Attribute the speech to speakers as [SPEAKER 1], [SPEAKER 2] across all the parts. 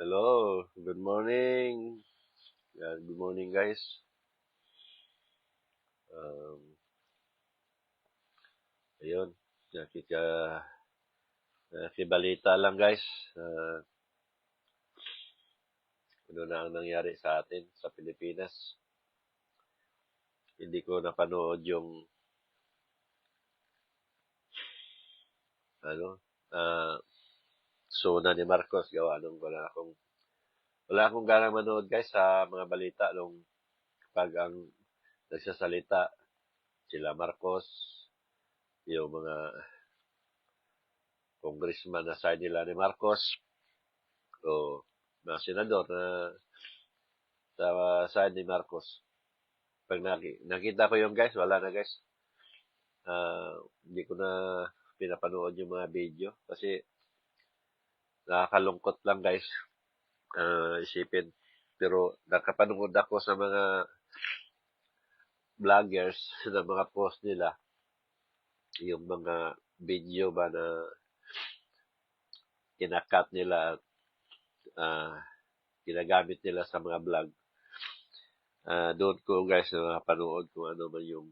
[SPEAKER 1] Hello, good morning. Good morning guys. Um, ayun, nakika, nakibalita lang guys. Ano na ang nangyari sa atin sa Pilipinas. Hindi ko napanood yung ano, uh, suna ni Marcos. Gawa nung wala akong ganang manood guys sa mga balita nung pag ang nagsasalita sila Marcos, yung mga congressman na side nila ni Marcos o mga senador na sa side ni Marcos. Pag nakita ko yung guys, wala na guys. Hindi ko na pinapanood yung mga video kasi nakakalungkot lang guys, isipin. Pero nakapanood ako sa mga vloggers na mga post nila, yung mga video ba na kinakat nila at ginagamit nila sa mga vlog. Doon ko guys na napanood kung ano man yung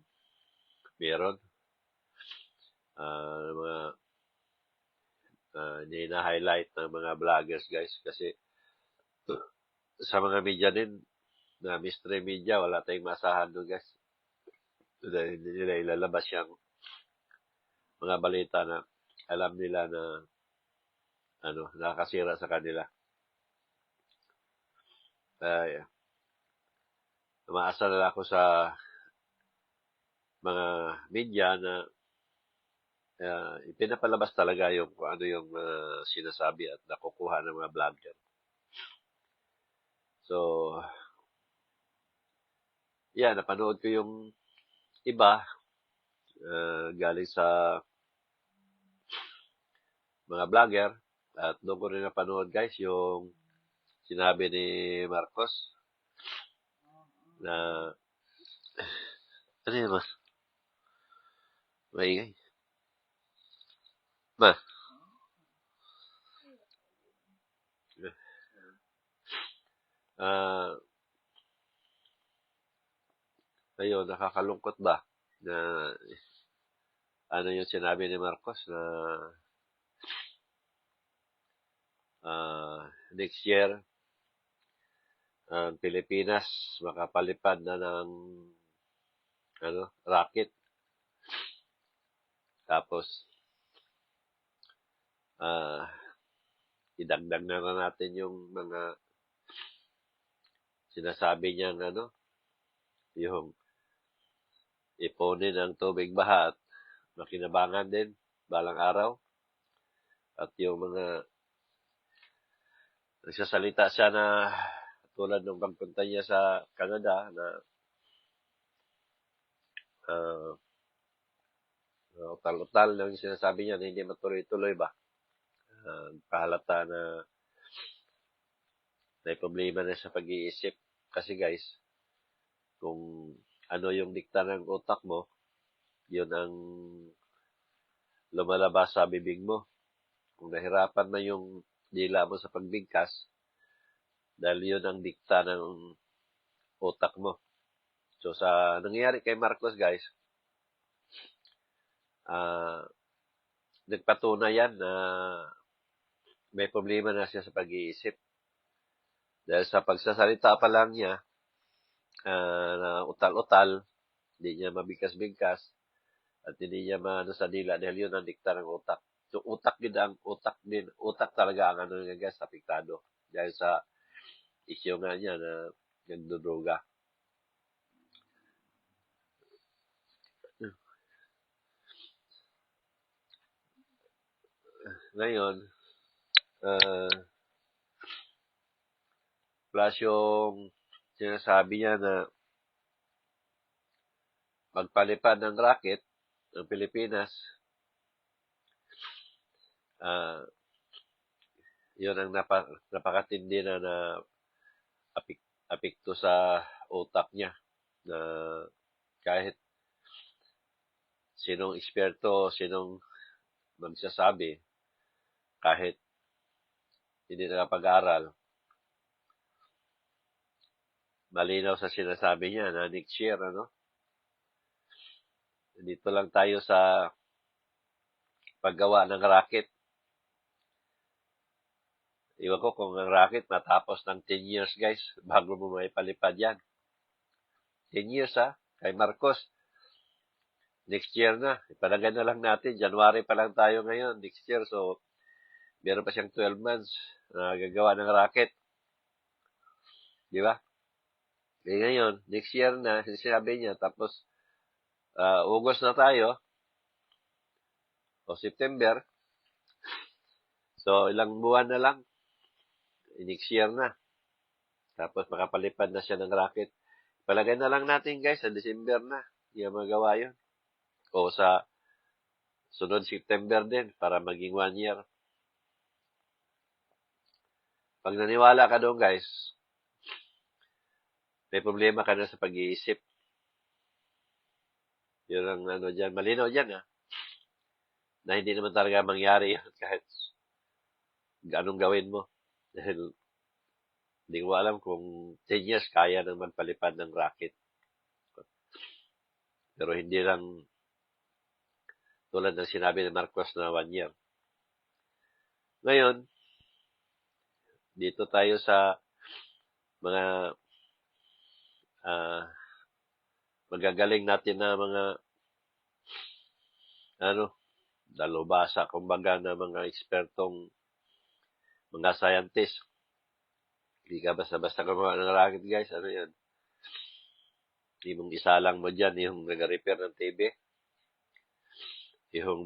[SPEAKER 1] meron. Mga na-highlight ng mga vloggers guys kasi sa mga media din na mystery media, wala tayong masahan doon guys. Dahil hindi nila ilalabas yung mga balita na alam nila na nakakasira sa kanila. Yeah. Umaasa na ako sa mga media na ipinapalabas talaga yung kung ano yung sinasabi at nakukuha ng mga vlogger. So, napanood ko yung iba galing sa mga vlogger at doon ko rin napanood guys yung sinabi ni Marcos na ano yun mas maingay ma uh, ayun nakakalungkot ba na ano yung sinabi ni Marcos na next year ang Pilipinas makapalipad na ng rocket. Tapos idagdag na natin yung mga sinasabi niyang yung iponin ang tubig baha at makinabangan din balang araw. At yung mga nagsasalita siya na tulad ng pagpunta niya sa Canada na utal-utal lang yung sinasabi niya na hindi matuloy-tuloy ba. Kahalata na may problema na sa pag-iisip. Kasi guys, kung ano yung dikta ng utak mo, yun ang lumalabas sa bibig mo. Kung nahirapan na yung dila mo sa pagbigkas, dahil yun ang dikta ng utak mo. So, sa nangyayari kay Marcos, guys, nagpatunay yan na may problema na siya sa pag-iisip. Dahil sa pagsasalita pa lang niya, na utal-utal, hindi niya mabigkas-bigkas, at hindi niya maano sa dila dahil yun ang dikta ng utak. So, utak talaga ang nga guys, apektado. Dahil sa issue nga niya na nagdodroga. Ngayon, plus yung sinasabi niya na magpalipad ng rocket ng Pilipinas, yun ang napakatindi na apekto sa utak niya na kahit sinong eksperto, sinong magsasabi, kahit hindi nakapag-aral, malinaw sa sinasabi niya na next year, dito lang tayo sa paggawa ng rocket. Iwan ko kung ang rocket matapos ng 10 years, guys, bago mo may palipad yan. 10 years, kay Marcos. Next year na. Ipalagay na lang natin. January pa lang tayo ngayon. Next year. So, meron pa siyang 12 months na gagawa ng rocket. Di ba? Eh ngayon, next year na, sinabi niya. Tapos, August na tayo. O September. So, ilang buwan na lang. Next year na. Tapos, makapalipad na siya ng rocket. Palagay na lang natin, guys, sa December na. Hindi magawa yun. O sa sunod September din para maging 1 year. Pag naniwala ka doon, guys, may problema ka na sa pag-iisip. Yun ang dyan. Malinaw dyan, na hindi naman talaga mangyari yan kahit anong gawin mo. Dahil hindi ko alam kung 10 years kaya nang magpalipad ng rocket. Pero hindi lang tulad ng sinabi ni Marcos na 1 year. Ngayon, dito tayo sa mga magagaling natin na mga dalubhasa, kumbaga na mga ekspertong mga scientist. Hindi ka basta-basta gumawa ng rocket, guys. Ano yan? Hindi mong isalang mo dyan yung nag-repair ng TV. Yung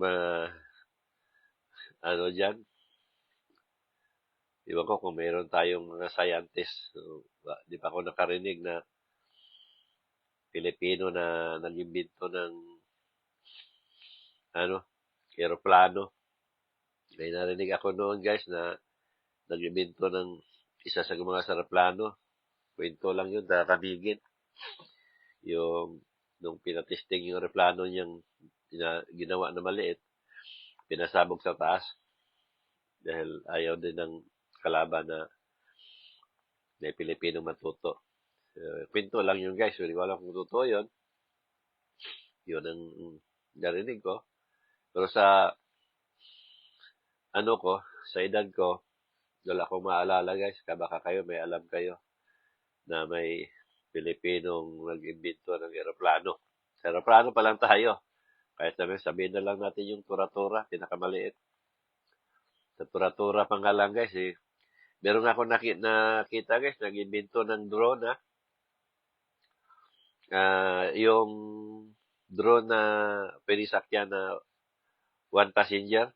[SPEAKER 1] dyan. Iwan ko kung mayroon tayong mga scientist. So, di pa ako nakarinig na Pilipino na nag-imbento ng aeroplano. May narinig ako noon, guys, na nag-imbento ng isa sa mga aeroplano. Kwento lang yun, nakakabigin. Nung pinatesting yung aeroplano niyang ginawa na maliit, pinasabog sa taas. Dahil ayaw din ng kalaban na may Pilipino matuto. Kwento lang yun, guys. Hindi ko alam kung totoo yun. Yun ang narinig ko. Pero sa sa edad ko, wala akong maalala, guys. Baka kayo, may alam kayo na may Pilipinong nag-imbento ng aeroplano. Sa aeroplano pa lang tayo. Kahit sabihin na lang natin yung tura-tura, pinakamaliit. Sa tura-tura pa nga lang, guys, meron ako nakita, guys, nag-imbento ng drone, yung drone na pwede sakyan na one passenger.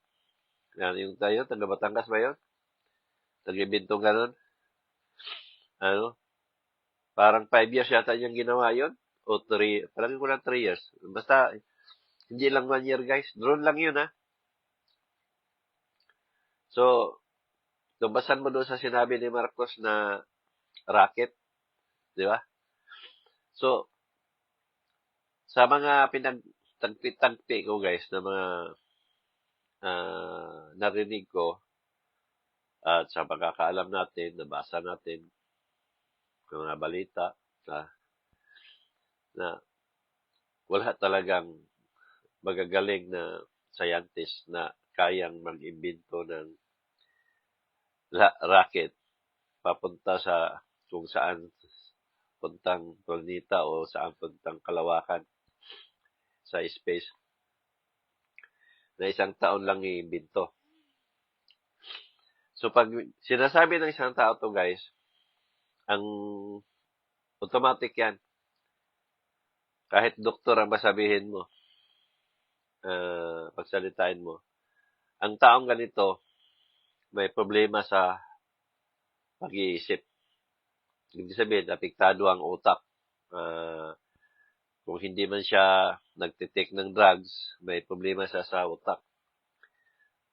[SPEAKER 1] Yung tayo, taga Batangas ba yun? Nag-imbento ganun. Parang 5 years yata niyang ginawa yun. O 3, parang ko lang 3 years. Basta, hindi lang 1 year, guys. Drone lang yun, So, lumbasan mo doon sa sinabi ni Marcos na rocket. Di ba? So, sa mga pinagtagpi-tagpi ko, guys, na mga narinig ko at sa pagkakaalam natin, nabasa natin, ng mga balita, na wala talagang magagaling na scientist na kayang mag-imbento ng rocket papunta sa kung saan puntang planeta o saan puntang kalawakan sa space na isang taon lang iimbento. So, pag sinasabi ng isang tao to, guys, ang automatic yan. Kahit doktor ang masabihin mo, pagsalitain mo, ang taong ganito may problema sa pag-iisip. Ibig sabihin, apektado ang utak. Kung hindi man siya nagtitake ng drugs, may problema siya sa utak.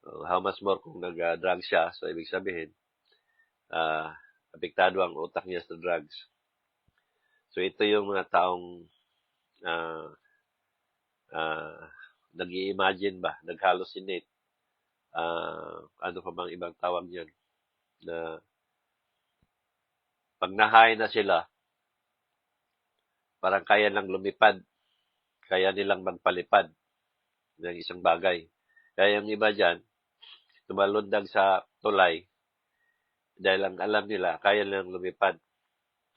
[SPEAKER 1] How much more kung nag-drugs siya, so ibig sabihin, apektado ang utak niya sa drugs. So ito yung mga taong nag-i-imagine ba, nag-hallucinate, ano pa bang ibang tawag niyan, na pag na-high na sila, parang kaya lang lumipad, kaya nilang magpalipad ng isang bagay. Kaya yung iba dyan, tumalundag sa tulay dahil ang alam nila, kaya lang lumipad.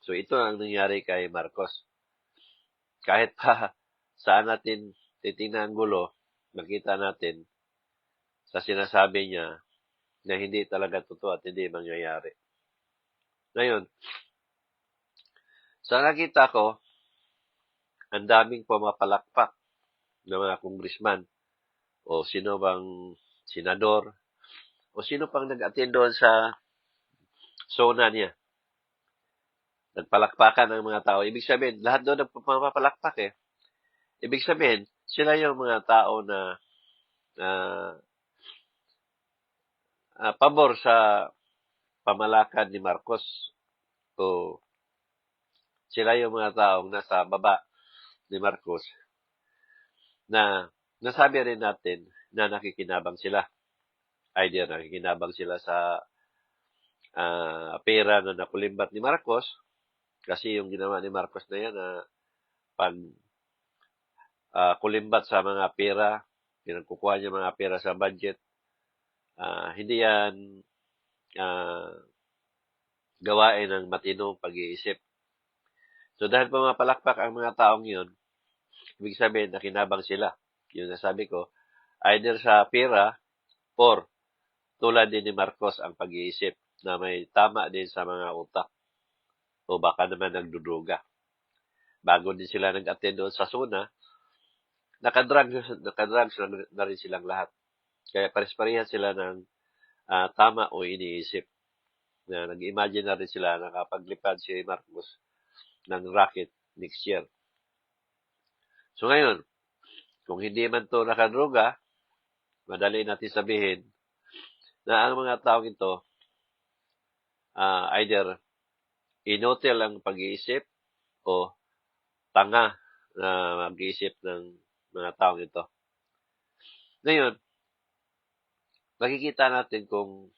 [SPEAKER 1] So ito ang nangyari kay Marcos. Kahit pa saan natin titingnan ang gulo, makita natin sa sinasabi niya na hindi talaga totoo at hindi mangyayari. Ngayon, sa nakita ko, ang daming pumapalakpak ng mga congressman o sino bang senador o sino pang nag-attend doon sa zona niya. Nagpalakpakan ang mga tao. Ibig sabihin, lahat doon nagpapalakpak eh. Ibig sabihin, sila yung mga tao na pabor sa pamalakad ni Marcos o sila yung mga taong nasa baba ni Marcos na nasabi rin natin na nakikinabang sila. Either nakikinabang sila sa pera na nakulimbat ni Marcos kasi yung ginawa ni Marcos na yan pag kulimbat sa mga pera, pinagkukuha niya mga pera sa budget, hindi yan gawain ng matinong pag-iisip. So dahil pumapalakpak ang mga taong yun, ibig sabihin nakinabang sila. Yung nasabi ko, either sa pera or tulad din ni Marcos ang pag-iisip na may tama din sa mga utak o baka naman nagduduga. Bago din sila nag-attend doon sa SUNA, nakadrugs na rin silang lahat. Kaya pares-parehan sila ng tama o iniisip. Na nag-imagine na rin sila na kapaglipad si Marcos ng rocket next year. So ngayon, kung hindi man to nakadruga, madali natin sabihin na ang mga taong ito either inotel ang pag-iisip o tanga na mag-iisip ng mga taong ito. Ngayon, makikita natin kung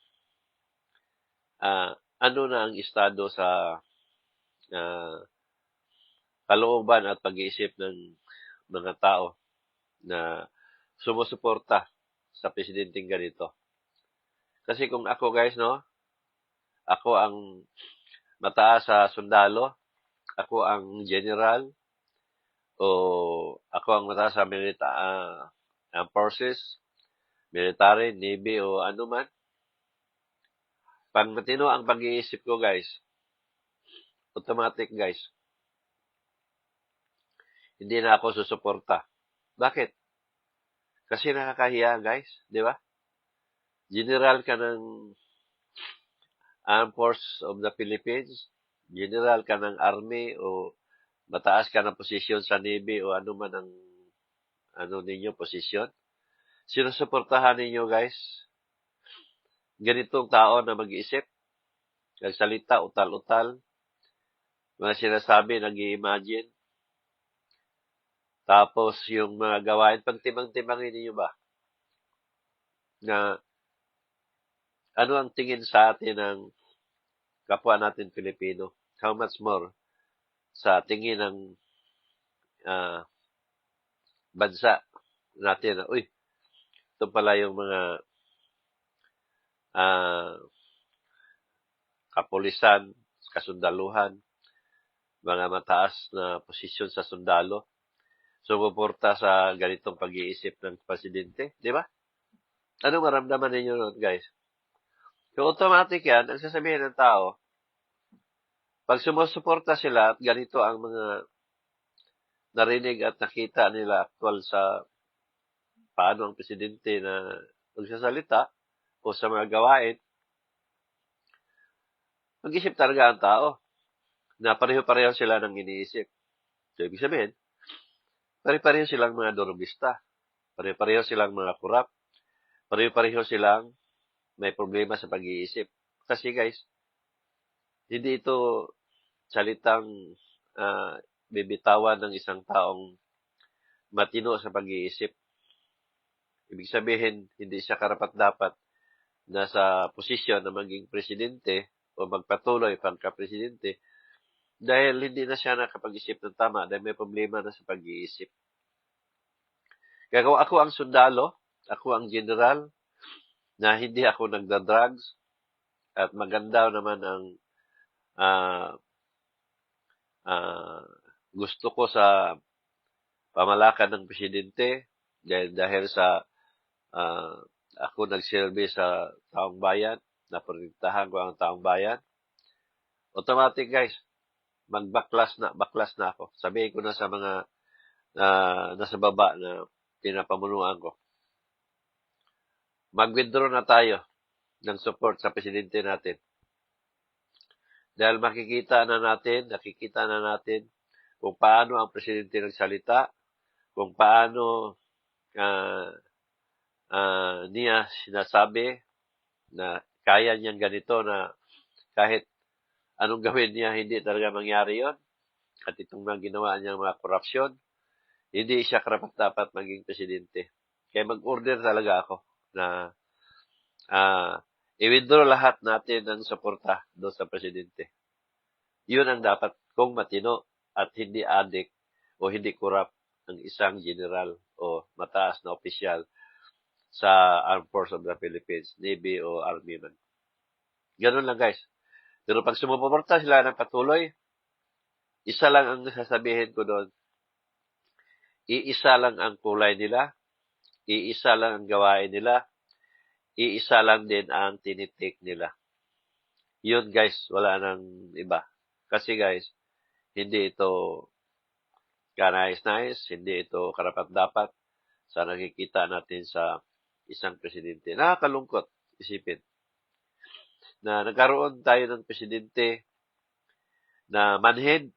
[SPEAKER 1] ano na ang estado sa kalooban at pag-iisip ng mga tao na sumusuporta sa presidenteng ganito. Kasi kung ako guys, no, ako ang mataas sa sundalo, ako ang general, o ako ang mataas sa forces, military, navy, o ano man. Pag matino ang pag-iisip ko guys, automatic guys, hindi na ako susuporta. Bakit? Kasi nakakahiya guys, di ba? General ka ng Armed Forces of the Philippines, general ka ng Army o mataas ka ng posisyon sa Navy o ano man ang ninyo posisyon. Sinusuportahan ninyo guys, ganitong tao na mag-iisip, nagsalita, utal-utal, mga sinasabi, nag-i-imagine, tapos yung mga gawain, pagtimang-timangin ninyo ba na ano ang tingin sa atin ng kapwa natin Pilipino? How much more sa tingin ng bansa natin na, uy, ito pala yung mga kapulisan, kasundaluhan, mga mataas na posisyon sa sundalo, sumuporta sa ganitong pag-iisip ng presidente, di ba? Ano maramdaman ninyo nun, guys? So, automatic yan, ang sasabihin ng tao, pag sumusuporta sila at ganito ang mga narinig at nakita nila actual sa paano ang presidente na magsasalita o sa mga gawain, mag-isip talaga ang tao na pareho-pareho sila ng iniisip. So, ibig sabihin, pare-pareho silang mga dorobista, pare-pareho silang mga kurap, pare-pareho silang may problema sa pag-iisip. Kasi guys, hindi ito salitang bibitawan ng isang taong matino sa pag-iisip. Ibig sabihin, hindi siya karapat-dapat na sa posisyon na maging presidente o magpatuloy pagka-presidente dahil hindi na siya nakapag-isip ng tama dahil may problema na sa pag-iisip. Kaya kung ako ang sundalo, ako ang general, na hindi ako nagda-drugs, at maganda naman ang ah, ah, gusto ko sa pamalakan ng presidente dahil sa ah, ako nagsilbi sa taong bayan, naprotektahan ko ang taong bayan, automatic guys, baklas na ako. Sabihin ko na sa mga nasa baba na pinapamunuan ko. Mag-withdraw na tayo ng support sa presidente natin. Dahil nakikita na natin kung paano ang presidente nagsalita, kung paano niya sinasabi na kaya niyang ganito na kahit anong gawin niya, hindi talaga mangyari yon. At itong mga ginawa niyang mga korupsyon, hindi siya karapat-dapat maging presidente. Kaya mag-order talaga ako na i-withdraw lahat natin ng suporta doon sa presidente. Yun ang dapat kung matino at hindi adik o hindi korap ang isang general o mataas na opisyal sa Armed Forces of the Philippines, Navy o Army man. Ganun lang guys. Pero pag sumuporta sila ng patuloy, isa lang ang sasabihin ko doon, iisa lang ang kulay nila, iisa lang ang gawain nila, iisa lang din ang tinitik nila. Yun guys, wala nang iba. Kasi guys, hindi ito kanais-nais, hindi ito karapat-dapat sa nakikita natin sa isang presidente. Nakakalungkot isipin na nagkaroon tayo ng presidente na manhid,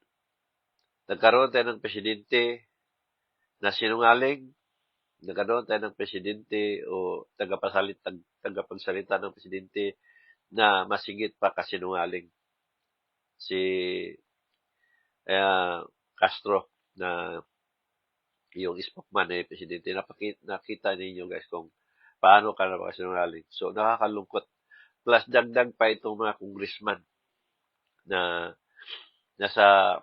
[SPEAKER 1] nagkaroon tayo ng presidente na sinungaling, nagkaroon tayo ng presidente o tagapagsalita ng presidente na masigit pa kasinungaling. Si Castro na yung spokesman na presidente, nakita ninyo guys kung paano ka napakasinungaling. So, nakakalungkot. Plus, dagdag pa itong mga congressman na nasa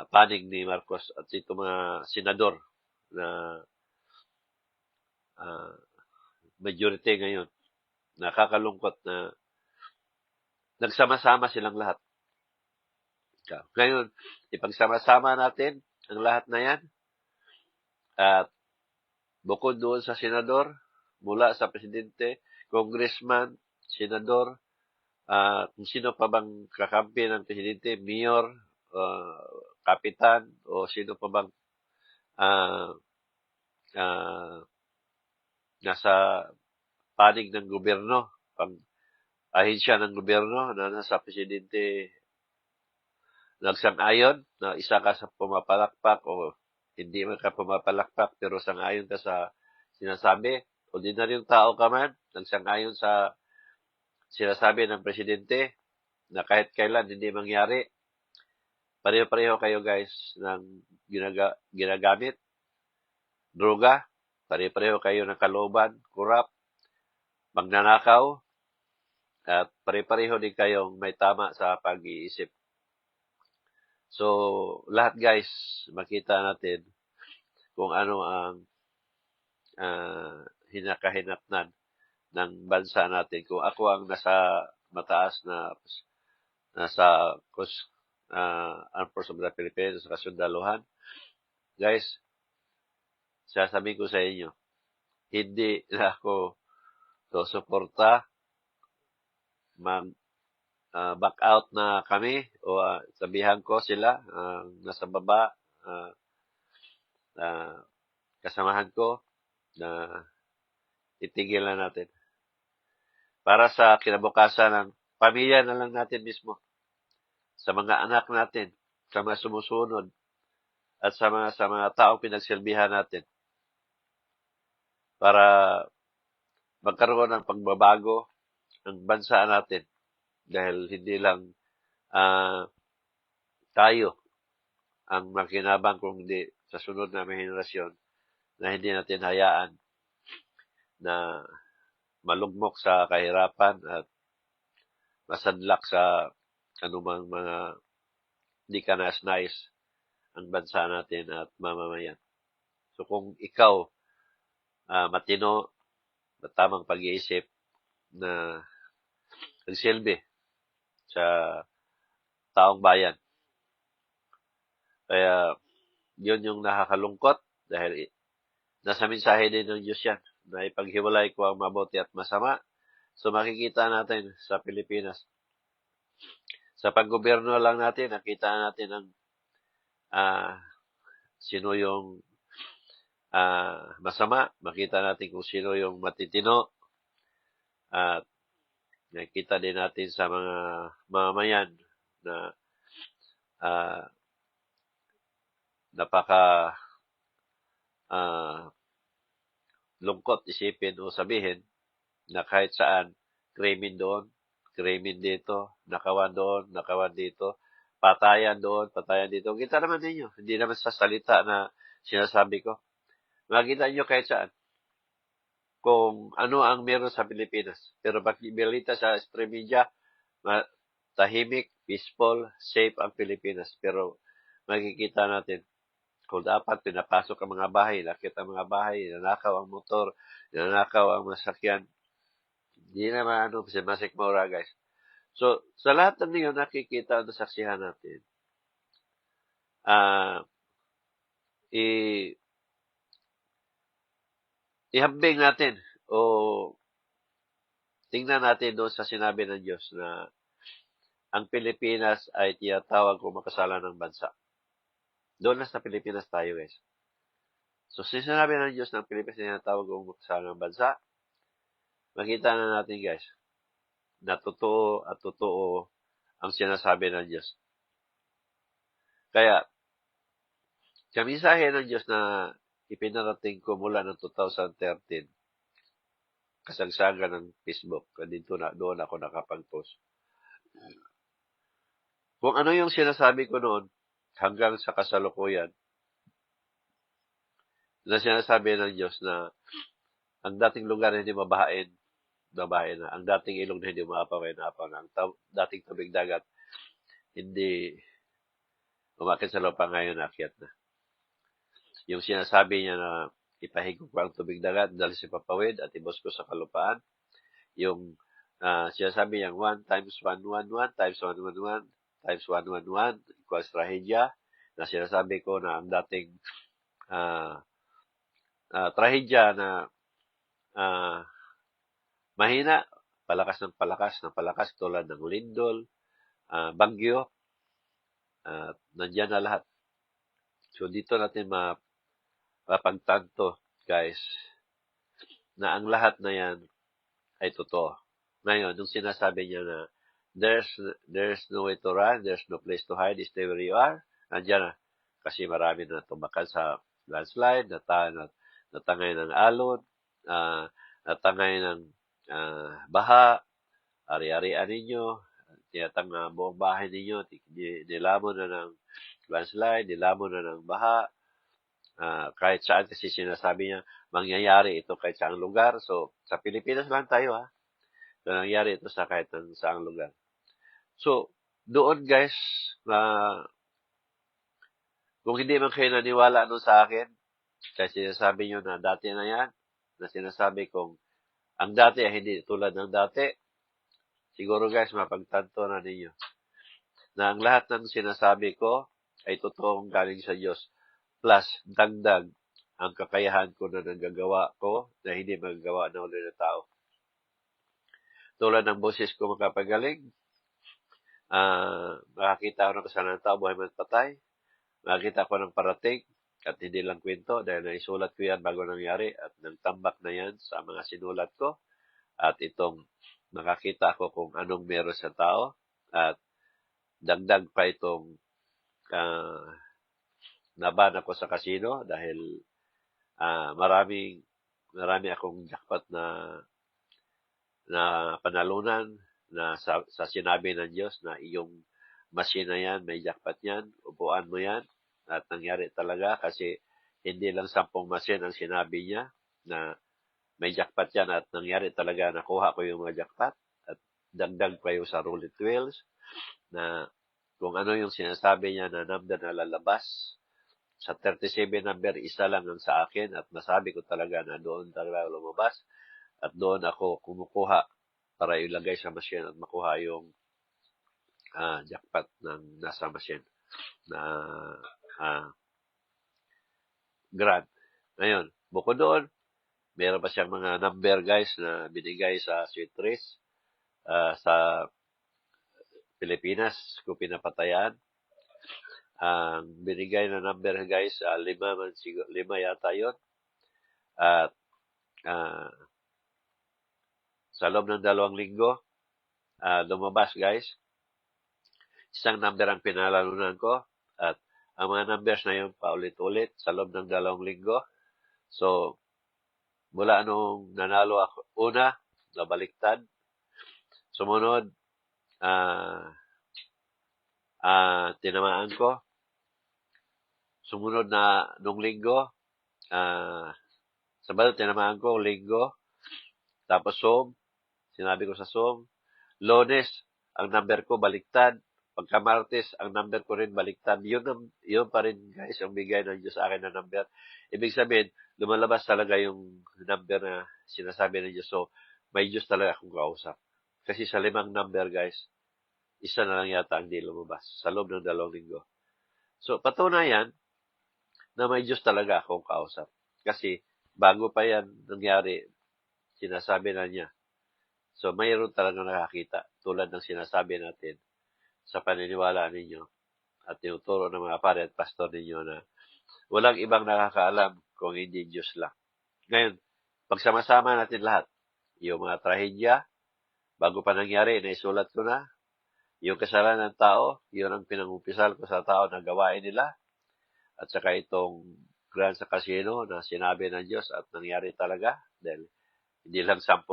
[SPEAKER 1] panig ni Marcos at itong mga senador na majority ngayon. Nakakalungkot na nagsama-sama silang lahat. Ngayon, ipagsama-sama natin ang lahat na yan at bukod doon sa senador, mula sa presidente, congressman, senador, kung sino pa bang kakampi ng presidente, mayor, kapitan, o sino pa bang nasa panig ng gobyerno, ahensya ng gobyerno na nasa presidente nagsang-ayon na isa ka sa pumapalakpak o hindi man ka pumapalakpak pero sang-ayon ka sa sinasabi, ordinaryong tao ka man, nagsang-ayon sa sinasabi ng presidente na kahit kailan hindi mangyari, pareho-pareho kayo guys ng ginagamit, droga, pareho-pareho kayo ng kalooban, kurap, magnanakaw, at pareho-pareho din kayong may tama sa pag-iisip. So, lahat guys, makita natin kung ano ang hinakahinatnan ng bansa natin. Kung ako ang nasa mataas na nasa Armed Forces of the Philippines, sa kasundaluhan, guys, sasabihin ko sa inyo, hindi na ako susuporta, back out na kami o sabihan ko sila nasa baba kasamahan ko na itigil na natin para sa kinabukasan ng pamilya na lang natin mismo, sa mga anak natin, sa mga sumusunod at sa mga taong pinagsilbihan natin para magkaroon ng pagbabago ang bansa natin. Dahil hindi lang tayo ang makinabang kung hindi sa sunod na henerasyon na hindi natin hayaan na malugmok sa kahirapan at masadlak sa anumang mga di kanas-nais ang bansa natin at mamamayan. So kung ikaw matino, tamang pag-iisip na nagsilbi sa taong bayan. Kaya yun yung nakakalungkot dahil nasa mensahe din ng Diyos yan na ipaghiwalay ko ang mabuti at masama. So makikita natin sa Pilipinas. Sa paggobyerno lang natin, nakita natin ang sino yung masama. Makita natin kung sino yung matitino. At nakita din natin sa mga mamamayan na napaka lungkot isipin o sabihin na kahit saan, krimen doon, krimen dito, nakawan doon, nakawan dito, patayan doon, patayan dito. Kita naman ninyo, hindi naman sa salita na sinasabi ko. Makikita nyo kahit saan kung ano ang meron sa Pilipinas. Pero balita sa stream media, tahimik, peaceful, safe ang Pilipinas. Pero makikita natin kung dapat pinapasok ang mga bahay, nakit ang mga bahay, nanakaw ang motor, nanakaw ang masakyan. Hindi naman si Masik Maura, guys. So, sa lahat ng niyo nakikita na saksihan natin, ihambing natin o tingnan natin doon sa sinabi ng Diyos na ang Pilipinas ay tiyatawag kung makasalan ng bansa. Doon na sa Pilipinas tayo, guys. So, sinabi ng Diyos na ang Pilipinas ay tiyatawag kung makasalan ng bansa, makita na natin, guys, na totoo at totoo ang sinasabi ng Diyos. Kaya, sa mensahe ng Diyos na ipinarating ko mula ng 2013, kasagsagan ng Facebook, doon ako nakapag-post. Kung ano yung sinasabi ko noon, hanggang sa kasalukuyan, na sinasabi ng Diyos na ang dating lugar hindi mabahain na. Ang dating ilog na hindi maapaw na. Ang dating tubig dagat, hindi umakit sa lupa ngayon, akyat na. Yung sinasabi niya na ipahigop ko ang tubig dagat dahil sa papawid at ibos ko sa kalupaan. Yung sinasabi niya 1 times 1, 1, 1 times 1, 1, 1 times 1, 1, 1 equals trahedya. Na sinasabi ko na ang dating trahedya na mahina, palakas ng palakas tulad ng lindol, bagyo, nandyan na lahat. So, dito natin mapagtanto, guys, na ang lahat na yan ay totoo. Ngayon, nung sinasabi niya na there's no way to run, there's no place to hide, stay where you are, nandyan na. Kasi marami na tumakan sa landslide, natangay ng alon, natangay ng baha, ari-arian ninyo, tinatang na buong bahay ninyo, nilamon na ng landslide, nilamon na ng baha, kahit saan kasi sinasabi niya, mangyayari ito kahit saang lugar. So, sa Pilipinas lang tayo, ha? So, nangyayari ito sa kahit saang lugar. So, doon guys, kung hindi man kayo naniwala nun sa akin, kasi sinasabi nyo na dati na yan, na sinasabi kong ang dati ay hindi tulad ng dati, siguro guys, mapagtanto na ninyo na ang lahat ng sinasabi ko ay totoong galing sa Diyos. Plus, dagdag ang kakayahan ko na nagagawa ko na hindi magagawa ng ulit ng tao. Tulad ng boses ko makapagaling, makakita ko ng kasalanan ng tao, buhay man patay, makakita ko ng parating, at hindi lang kwento dahil naisulat ko yan bago nangyari at nagtambak na yan sa mga sinulat ko. At itong nakakita ko kung anong meron sa tao at dagdag pa itong naban ako sa casino dahil marami akong jackpot na panalunan na sa sinabi ng Diyos na iyong machine na yan, may jackpot yan, upuan mo yan. At nangyari talaga kasi hindi lang 10 machine ang sinabi niya na may jackpot yan at nangyari talaga nakuha ko yung mga jackpot. At dagdag pa yung sa roulette wheels na kung ano yung sinasabi niya na number na lalabas. Sa 37 number, isa lang ang sa akin at nasabi ko talaga na doon talaga lumabas at doon ako kumukuha para ilagay sa machine at makuha yung jackpot ng nasa machine na grand. Ngayon, bukod doon, meron pa siyang mga number guys na binigay sa Sweet Trees sa Pilipinas ko pinapatayan. Ang binigay na number guys, 5 yata yun. At sa loob ng 2 linggo, lumabas guys. Isang number ang pinalalunan ko at ang mga numbers na yun paulit-ulit sa loob ng 2 linggo. So, mula nung nanalo ako, una, nabaliktad. Sumunod, tinamaan ko. Sumunod na nung linggo, Sabado, tinamaan ko, linggo. Tapos sinabi ko sa Lunes, ang number ko baliktad. Pagka Martes, ang number ko rin baliktad. Yun pa rin, guys, ang bigay ng Diyos sa akin na number. Ibig sabihin, lumalabas talaga yung number na sinasabi ng Diyos. So, may Diyos talaga akong kausap. Kasi sa 5 number, guys, isa na lang yata ang di lumabas sa loob ng 2 linggo. So, patunayan na may Diyos talaga akong kausap. Kasi, bago pa yan nangyari, sinasabi na niya. So, mayroon talagang nakakita tulad ng sinasabi natin sa paniniwala ninyo at tinuturo ng mga pare at pastor ninyo na walang ibang nakakaalam kung hindi Diyos lang. Ngayon, pagsama-sama natin lahat, yung mga trahedya, bago pa nangyari, naisulat ko na, yung kasalanan ng tao, yun ang pinangumpisal ko sa tao na gawain nila, at saka itong grand sa casino na sinabi ng Diyos at nangyari talaga, dahil hindi lang 10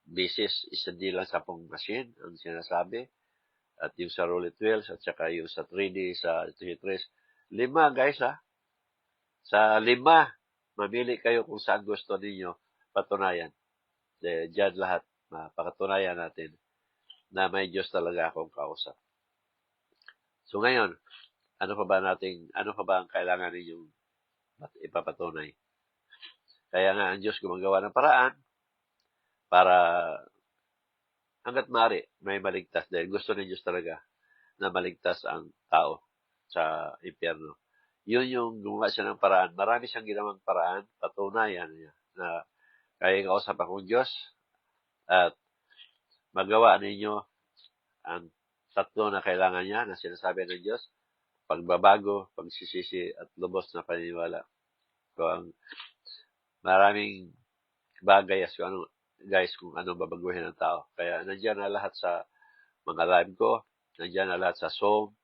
[SPEAKER 1] bisis, hindi lang 10 machine ang sinasabi, at yung sa roulette wheels, at saka yung sa 3D, sa 3 5 guys Sa 5, mamili kayo kung saan gusto ninyo patunayan. Diyan lahat, mapakatunayan natin na may Diyos talaga akong kausap. So ngayon, ano pa ba ang kailangan ninyong ipapatunay? Kaya nga ang Diyos gumagawa ng paraan para hanggat maaari may maligtas dahil gusto ng Diyos talaga na maligtas ang tao sa impyerno. Yun yung gumawa siya ng paraan. Marami siyang ginawang paraan, patunayan niya na kaya kausap akong Diyos at magawa ninyo ang 3 na kailangan niya na sinasabi ng Diyos, pagbabago, pagsisisi at lubos na paniniwala. So, ang maraming bagay kung ano babaguhin ng tao. Kaya nandiyan na lahat sa mga live ko, nandiyan na lahat sa Zoom,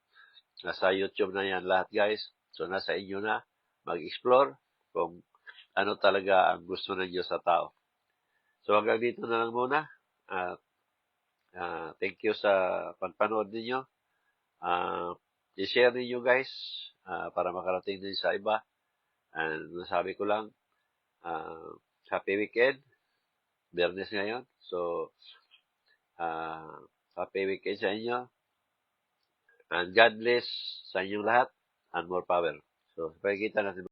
[SPEAKER 1] nasa YouTube na yan lahat guys. So, nasa inyo na mag-explore kung ano talaga ang gusto ng Diyos sa tao. So, hanggang dito na lang muna. Thank you sa pagpanood ninyo. I-share ninyo guys para makarating din sa iba. And nasabi ko lang, happy weekend. Biyernes ngayon. So, happy weekend sa inyo. And God bless sa inyong lahat and more power. So, pagkikita natin